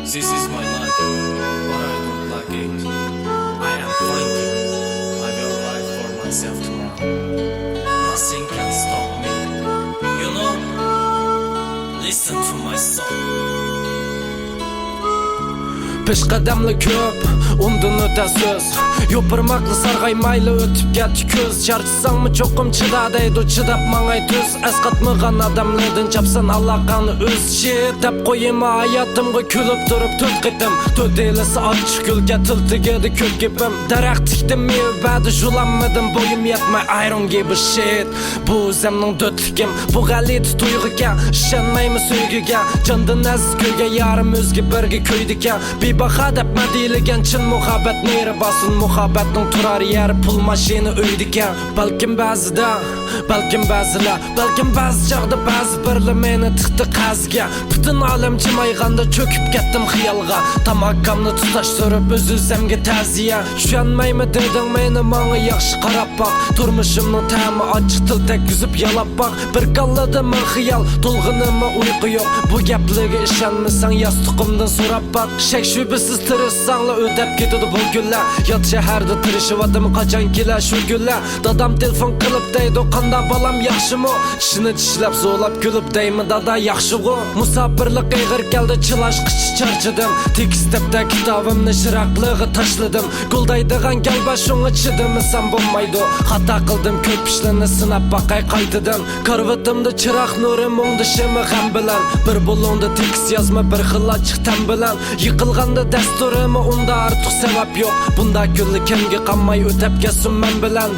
This is my life, but I don't like it. I am finding I will write for myself tomorrow. Nothing can stop me. You know, listen to my song. Peshqadamli ko'p, undan o'ta so'z. Yo'pirmoqli sarg'aymayli o'tib ketdi ko'z. Charchsangmi cho'qim chida deydi, chidab mangay tuz. Asqatmagan odamlardan chapsan allaqani o'z shit deb qo'yma hayotimga kulib turib to'rt qitim. To'rt elasi ochiq gulga tiltigadi ko'k gapim. Daraxt tikdim mevbadi julanmadim bo'yim yetmay iron gibi shit. Bu o'zimning do'tligim, bu g'alit tuyg'uga, ishonmaymi suygiga. Jondan aziz ko'yga yarim o'zga birga ko'ydikan. Baha deb madiylagan chin muhabbat neri basin muhabbatning turar yeri pul mashina uydikan. Balkim ba'zida, balkim ba'zilar, balkim ba'zi chog'da ba'zi birlar meni tiqdi qazga. Butun olam jimayganda cho'kib ketdim xiyolga. Tamakkamni tutashtirib o'z-o'zimga ta'ziya. Tushunmaymi deding meni menga yaxshi qarab boq. Turmushimning ta'mi ochiq til tekizib yalab boq. Bir kallada men xiyol, to'lg'inimga uyqu yo'q. Bu gaplarga ishonmasang yostiqimdan so'rab boq. Shubisiz tirishsangla o'tib ketadi bu kunlar. Yot shaharda tirishyaptim qachon kelar shu kunlar. Dadam telefon qilib deydi qanday bolam yaxshimi? Tishini tishlab zo'lab kulib deymi dada yaxshi-ku? Musofirlik qayg'ir keldi chilash qichi charchadim. Tekstda kitobimni shiraqlig'i tashladim. Guldaydigan galba shunga chidimsam bo'lmaydi. Xato qildim ko'p ishlarni sinab baqay qaytadim. Karvatimda chiroq nuri mungdishimi g'am bilan. Bir bo'londa tekst yozma bir xil ochiq tam bilan. Yiqilganda dasturimi unda ortiq sabab yo'q. Bunda kulli kimga qammay o'tab ketsin men bilan.